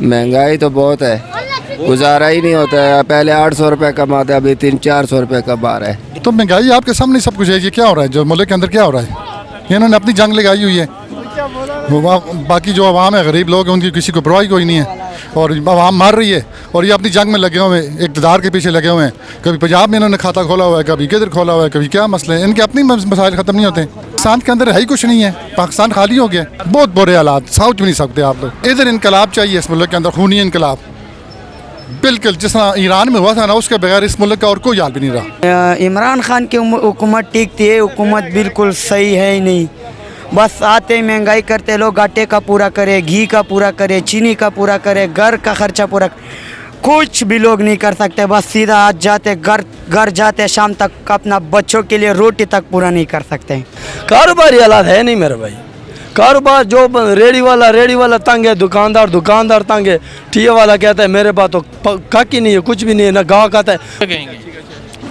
महंगाई तो बहुत है, गुजारा ही नहीं होता है। पहले 800 रुपये कमाते, अभी 300-400 रुपये कमा रहे हैं। तो महंगाई आपके सामने सब कुछ है। ये क्या हो रहा है, जो मुल्क के अंदर क्या हो रहा है? इन्होंने अपनी जंग लगाई हुई है। बाकी जो अवाम है, गरीब लोग हैं, उनकी किसी को परवाह कोई नहीं है, और अवाम मार रही है, और ये अपनी जंग में लगे हुए हैं, इक़्तिदार के पीछे लगे हुए हैं। कभी पंजाब में इन्होंने खाता खोला हुआ है, कभी किधर खोला हुआ है, कभी क्या मसले हैं। इनके अपनी मसाइल ख़त्म नहीं होते। पाकिस्तान के अंदर है ही कुछ नहीं है, पाकिस्तान खाली हो गया। बहुत बुरे हालात, सोच भी नहीं सकते आप लोग। इधर इनकलाब चाहिए इस मुल्क के अंदर, खूनी इनकलाब, बिल्कुल जिस तरह ईरान में हुआ था ना, उसके बगैर इस मुल्क का और कोई हाल भी नहीं रहा। इमरान खान की हुकूमत ठीक थी, हुकूमत बिल्कुल सही है ही नहीं। बस आते महंगाई करते लोग, आटे का पूरा करे, घी का पूरा करे, चीनी का पूरा करे, घर का खर्चा पूरा, कुछ भी लोग नहीं कर सकते। बस सीधा आज जाते घर जाते, शाम तक अपना बच्चों के लिए रोटी तक पूरा नहीं कर सकते। कारोबारी हालात है नहीं मेरे भाई। कारोबार जो रेडी वाला तंग है, दुकानदार तंग है। ठिया वाला कहता है मेरे पास तो काकी नहीं है, कुछ भी नहीं है, ना गाँव कहता है। कहेंगे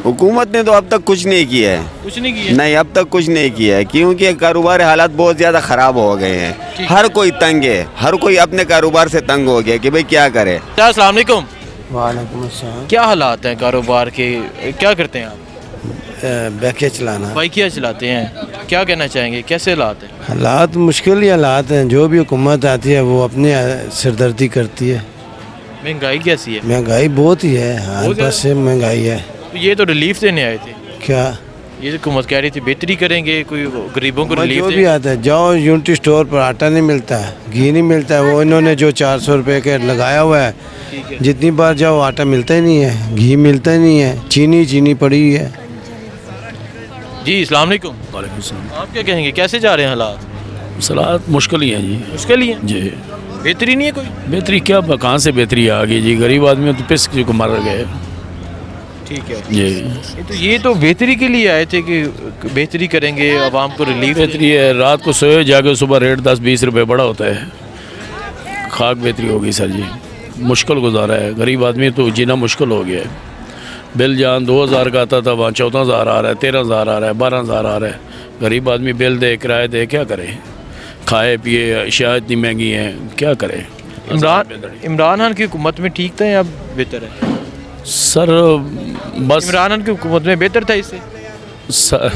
हुकूमत ने तो अब तक कुछ नहीं किया है। कुछ नहीं किया? नहीं, अब तक कुछ नहीं किया है, क्योंकि कारोबार हालात बहुत ज़्यादा ख़राब हो गए हैं। हर कोई तंग है, हर कोई अपने कारोबार से तंग हो गया कि भाई क्या करे। अस्सलाम वालेकुम। वालेकुम अस्सलाम। क्या हालात हैं कारोबार के, क्या करते हैं आप? बैके चलाना, बाइकियाँ चलाते हैं, क्या कहना चाहेंगे, कैसे हालात हैं? हालात मुश्किल ही हालात हैं। जो भी हुकूमत आती है वो अपने सिरदर्दी करती है। महंगाई कैसी है? महंगाई बहुत ही है, हर पास से महंगाई है। तो ये तो रिलीफ देने आए थे। क्या ये तो हुकूमत कह रही थी बेहतरी करेंगे, कोई गरीबों को रिलीफ जो भी देंगे। आता है, जाओ यूनिटी स्टोर पर आटा नहीं मिलता है, घी नहीं मिलता है, वो इन्होंने जो 400 रुपये के लगाया हुआ है, जितनी बार जाओ आटा मिलता ही नहीं है, घी मिलता ही नहीं है, चीनी पड़ी हुई है। जी अस्सलाम वालेकुम। आप क्या कहेंगे, कैसे जा रहे हैं हालात? सलाद मुश्किल ही है जी। मुश्किल ही है जी, बेहतरी नहीं है कोई? बेहतरी क्या, कहाँ से बेहतरी आ गई जी? गरीब आदमी तो पिस को मर गए। ठीक है जी, ये तो बेहतरी के लिए आए थे कि बेहतरी करेंगे, आवाम को रिलीफ बेहतरी है। रात को सोए जाके सुबह रेट 10-20 रुपये बड़ा होता है। खाक बेहतरी होगी सर जी। मुश्किल गुजारा है, गरीब आदमी तो जीना मुश्किल हो गया है। बिल जान 2000 का आता था, वहाँ 14,000 आ रहा है, 13,000 आ रहा है, 12,000 आ रहा है। गरीब आदमी बिल दे, किराए दे, क्या करे? खाए पिए, अशिया इतनी महंगी हैं, क्या करे? इमरान खान की हुकूमत में ठीक था या बेहतर है? सर बस इमरान खान की हुकूमत में बेहतर था इससे? सर,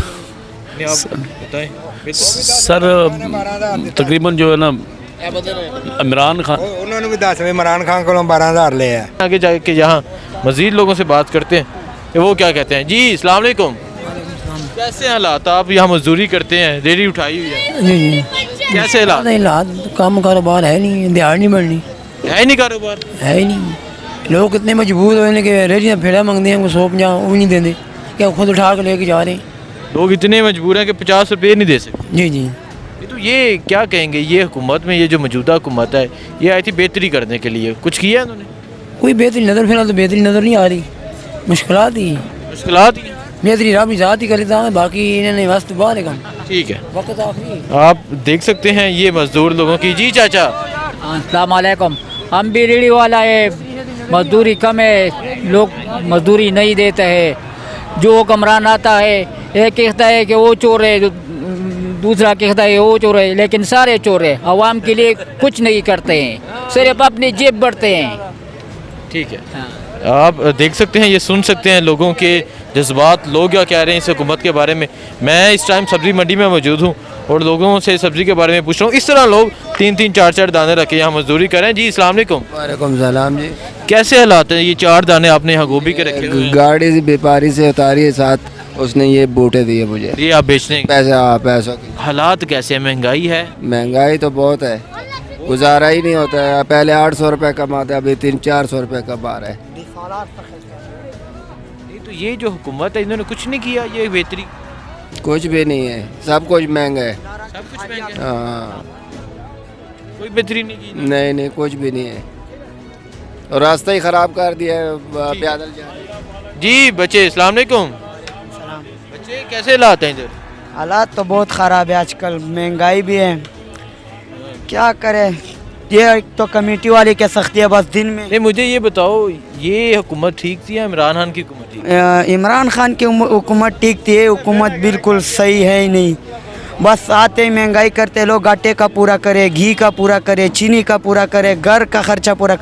बताएं। सर तकरीबन जो है ना इमरान खान, उन्होंने भी 10 इमरान खान को 12,000 ले है। आगे जाके यहाँ मज़ीद लोगों से बात करते हैं कि वो क्या कहते हैं। जी अस्सलाम वालेकुम। कैसे हालात? आप यहाँ मजदूरी करते हैं, रेडी उठाई हुई है, जी कैसे हालात? नहीं हालात, काम कारोबार है नहीं, दिहाड़ी नहीं बढ़नी है नहीं कारोबार? है ही नहीं। लोग कितने मजबूर होने के रेडियाँ फेड़ा मांगते हैं, 150 वो भी नहीं देते, क्या खुद उठा कर लेके जा रहे हैं। लोग इतने मजबूर हैं कि 50 रुपये नहीं दे सकते। जी तो ये क्या कहेंगे, ये हुकूमत में, ये जो मौजूदा हुकूमत है, ये आई थी बेहतरी करने के लिए, कुछ किया उन्होंने? कोई बेहतरी नज़र, फिलहाल तो बेहतरी नज़र नहीं आ रही। मुश्किलात ही बेहतरी रब ज़ात ही करता है, बाकी इन्होंने वास्तु बाहर है काम। ठीक है, वक्त आखिरी। आप देख सकते हैं ये मजदूर लोगों की। जी चाचा। अस्सलाम वालेकुम। हम भी रेडी वाला है, मजदूरी कम है, लोग मजदूरी नहीं देते हैं। जो कमरान आता है, एक कहता है कि वो चोर है, दूसरा कहता है वो चोर है, लेकिन सारे चोर है। आवाम के लिए कुछ नहीं करते हैं, सिर्फ अपनी जेब बढ़ते हैं। ठीक है, आप देख सकते हैं, ये सुन सकते हैं लोगों के जज्बात, लोग क्या कह रहे हैं इस हुकूमत के बारे में। मैं इस टाइम सब्ज़ी मंडी में मौजूद हूँ और लोगों से सब्ज़ी के बारे में पूछ रहा हूँ। इस तरह लोग 3-3, 4-4 दाने रखे यहाँ मजदूरी करें। जी अस्सलाम वालेकुम। वालेकुम सलाम जी। कैसे हालात हैं? ये 4 दाने आपने यहाँ गोभी के रखे हुए हैं। गाड़ी से व्यापारी से उतारी है, साथ उसने ये बूटे दिए मुझे, ये आप बेचने पैसे। पैसों की हालात कैसे हैं? महंगाई है? महंगाई तो बहुत है, गुजारा ही नहीं होता है। पहले 800 रुपये कमाते, अभी 300-400 रुपये कमा रहे हैं। तो ये जो हुकूमत है, इन्होंने कुछ नहीं किया, ये बेहतरी कुछ भी नहीं है, सब कुछ महंगा है। सब कुछ महंगा है, हाँ, कोई बेहतरी नहीं की। नहीं कुछ भी नहीं है, और रास्ता ही ख़राब कर दिया है, पैदल जा रहे हैं। जी बच्चे अस्सलाम वालेकुम। बच्चे कैसे हालात हैं इधर? हालात तो बहुत ख़राब है आजकल, महंगाई भी है, क्या करे। ये एक तो कमेटी वाली क्या सख्ती है, बस दिन में। नहीं, मुझे ये बताओ, ये हुकूमत ठीक थी या इमरान खान की हुकूमत थी? इमरान खान की हुकूमत ठीक थी, हुकूमत बिल्कुल सही है ही नहीं। बस आते ही महंगाई करते लोग, आटे का पूरा करे, घी का पूरा करे, चीनी का पूरा करे, घर का खर्चा पूरा,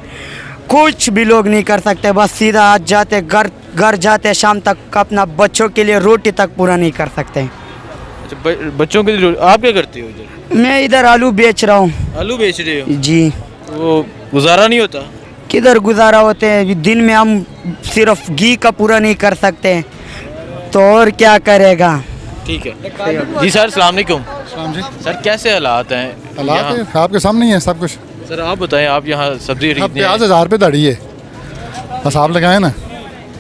कुछ भी लोग नहीं कर सकते। बस सीधा आज जाते घर जाते शाम तक अपना बच्चों के लिए रोटी तक पूरा नहीं कर सकते। अच्छा, बच्चों के लिए आप क्या करते हो इधर? मैं इधर आलू बेच रहा हूँ। आलू बेच रहे हो? जी। वो गुजारा नहीं होता? किधर गुजारा होते हैं, दिन में हम सिर्फ घी का पूरा नहीं कर सकते तो और क्या करेगा। ठीक है जी सर, अस्सलाम वालेकुम। जी सर कैसे हालात हैं हालात यहाँ? है, आपके सामने ही है सब कुछ। सर आप बताएं, आप यहाँ सब्जी अब खरीदने प्याज आए? 1000 रुपये दड़ी है, हिसाब लगाए ना,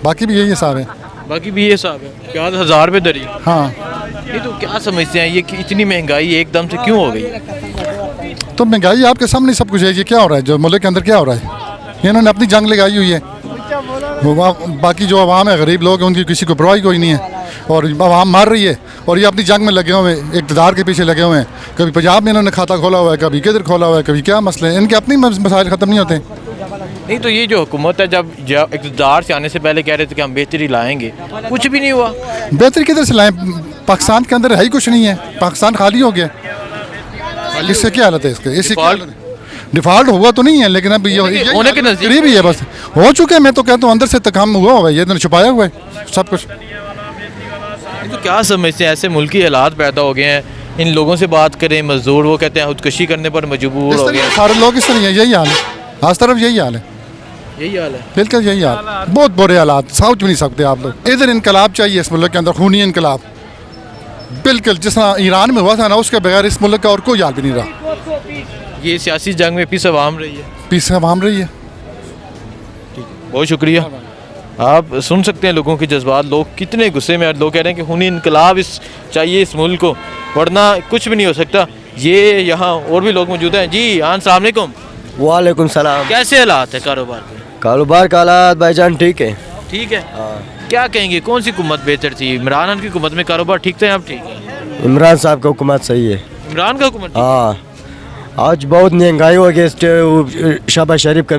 बाकी भी यही हिसाब है। बाकी भी ये साहब है, प्याज 1000 रुपये दरी। हाँ, ये तो क्या समझते हैं ये कि इतनी महंगाई एकदम से क्यों हो गई? तो महंगाई आपके सामने सब कुछ है। ये क्या हो रहा है, जो मुल्क के अंदर क्या हो रहा है, इन्होंने अपनी जंग लगाई हुई है। बाकी जो आवाम है, गरीब लोग हैं, उनकी किसी को परवाह कोई नहीं है, और आवाम मार रही है, और ये अपनी जंग में लगे हुए हैं, इक़्तिदार के पीछे लगे हुए हैं। कभी पंजाब में इन्होंने खाता खोला हुआ है, कभी किधर खोला हुआ है, कभी क्या मसले हैं, इनके अपनी मसाइल ख़त्म नहीं होते। नहीं तो ये जो हुकूमत है, जब इक़्तिदार से आने से पहले कह रहे थे कि हम बेहतरी लाएंगे, कुछ भी नहीं हुआ। बेहतरी किधर से लाएँ, पाकिस्तान के अंदर है ही कुछ नहीं है, पाकिस्तान खाली हो गया। इससे क्या हालत है, इसके इससे क्या हालत है? डिफ़ॉल्ट हुआ तो नहीं है, लेकिन अब ये होने के नज़दीक करीब ही है, बस हो चुके हैं। मैं तो कहता हूँ अंदर से काम हुआ है, ये इन्होंने छुपाया हुआ है सब कुछ। नहीं तो क्या समझते हैं, ऐसे मुल्की हालात पैदा हो गए हैं, इन लोगों से बात करें, मजदूर वो कहते हैं खुदकुशी करने पर मजबूर हो गए। सारे लोग इस तरह यही हाल है, हर तरफ यही हाल है, यही हाल है, बिल्कुल यही हाल, बहुत बुरे हालात, सोच भी नहीं सकते आप लोग। इधर इनकलाब चाहिए इस मुल्क के अंदर, खूनी इनकलाब, बिल्कुल जिस तरह ईरान में हुआ था ना, उसके बगैर इस मुल्क का और कोई हाल भी नहीं रहा। ये सियासी जंग में पीस अवाम रही है, पीस अवाम रही है। बहुत शुक्रिया। आप सुन सकते हैं लोगों के जज्बात, लोग कितने गुस्से में, लोग कह रहे हैं कि खूनी इनकलाब चाहिए इस मुल्क को, वरना कुछ भी नहीं हो सकता। ये यहाँ और भी लोग मौजूद हैं। जी हाँ, अस्सलाम वालेकुम। वालेकुम सलाम। कैसे हालात है कारोबार के? कारोबार का हालात भाईजान ठीक है। ठीक है। क्या कहेंगे, कौन सी हुकूमत बेहतर थी? इमरान खान की हुकूमत में कारोबार ठीक था, अब ठीक है? इमरान साहब का हुकूमत सही है। इमरान का हुकूमत? हाँ, आज बहुत महंगाई हो गई, शहबाज शरीफ का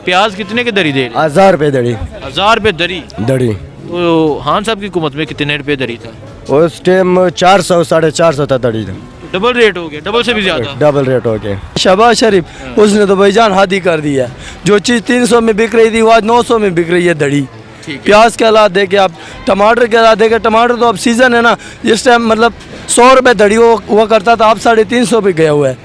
प्याज कितने के दरी दे? 1000 रुपये दड़ी। 1000 रुपये दरी? तो खान साहब की हुकूमत में कितने रुपये दरी था? उस टाइम 400 450 था दड़ी था। डबल रेट हो गया, डबल से भी ज्यादा डबल रेट हो गया। शहबाज शरीफ उसने तो भाईजान हद ही कर दिया। जो चीज़ 300 में बिक रही थी वो आज 900 में बिक रही है दड़ी। प्याज के हालात देखे आप, टमाटर के हालात देखे, टमाटर तो अब सीज़न है ना, इस टाइम मतलब 100 रुपये दड़ी हुआ करता था, अब 350 पे गया हुआ है।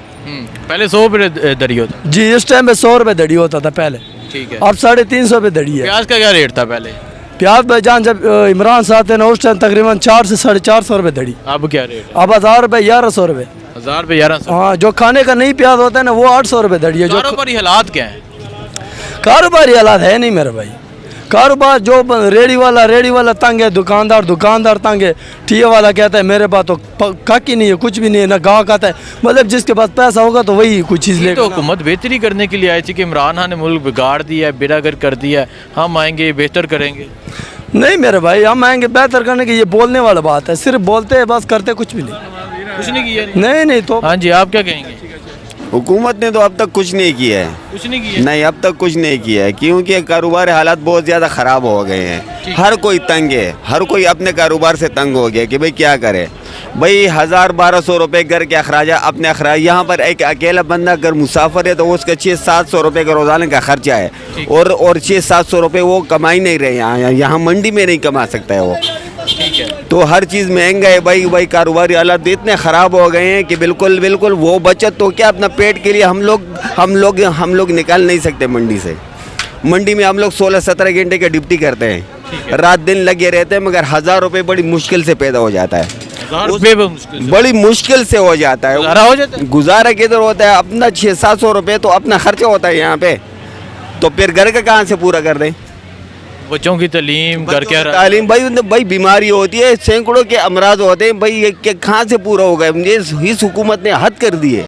पहले 100 रुपये दरी होता जी, इस टाइम पे 100 रुपये दड़ी होता था पहले, ठीक है। अब 350 पे दड़ी है। प्याज का क्या रेट था पहले? प्याज भाईजान जब इमरान साहब थे ना, उस टाइम तकरीबन 400 से 450 रुपये दड़ी। अब क्या रेट? अब 1000 रुपये 1100 रुपये। 1000 रुपये 1100? हाँ, जो खाने का नहीं प्याज होता है ना वो 800 रुपये दड़ी है। जो कारोबारी हालात क्या है? कारोबारी हालात है नहीं मेरे भाई। कारोबार जो रेडी वाला तंग है, दुकानदार तंग है, ठिया वाला कहता है मेरे पास तो काकी नहीं है, कुछ भी नहीं है, ना गाँव कहता है, मतलब जिसके पास पैसा होगा तो वही कुछ चीज़ लेगा। तो हुकूमत बेहतरी करने के लिए आई थी कि इमरान खान ने मुल्क बिगाड़ दिया है, बेड़ागर कर दिया है, हम आएंगे बेहतर करेंगे। नहीं मेरे भाई, हम आएंगे बेहतर करने की, ये बोलने वाला बात है, सिर्फ बोलते हैं बस, करते कुछ भी नहीं। कुछ नहीं किया? नहीं तो हाँ जी, आप क्या कहेंगे? हुकूमत ने तो अब तक कुछ नहीं किया है। कुछ नहीं किया? नहीं, अब तक कुछ नहीं किया है, क्योंकि कारोबार हालात बहुत ज़्यादा ख़राब हो गए हैं। हर कोई तंग है, हर कोई अपने कारोबार से तंग हो गया कि भाई क्या करे। भाई 1000-1200 रुपये घर के अखराजा, अपने अखराज, यहाँ पर एक अकेला बंदा अगर मुसाफिर है तो उसका 600-700 रुपये का रोज़ाना का खर्चा है, और 600-700 रुपये वो कमा ही नहीं रहे यहाँ मंडी में नहीं कमा सकता है वो। तो हर चीज़ महंगा है भाई कारोबारी हालात इतने ख़राब हो गए हैं कि बिल्कुल वो बचत तो क्या, अपना पेट के लिए हम लोग निकाल नहीं सकते मंडी से। मंडी में हम लोग 16-17 घंटे का ड्यूटी करते हैं, रात दिन लगे रहते हैं, मगर 1000 रुपये बड़ी मुश्किल से पैदा हो जाता है, बड़ी मुश्किल से हो जाता है। गुजारा किधर होता है? अपना 600-700 रुपये तो अपना खर्चा होता है यहाँ पे, तो फिर घर का कहाँ से पूरा कर दें? बच्चों की तालीम, घर के तालीम, भाई बीमारी होती है, सैकड़ों के अमराज होते हैं भाई, ये कहाँ से पूरा होगा? इस हुकूमत ने हद कर दी है।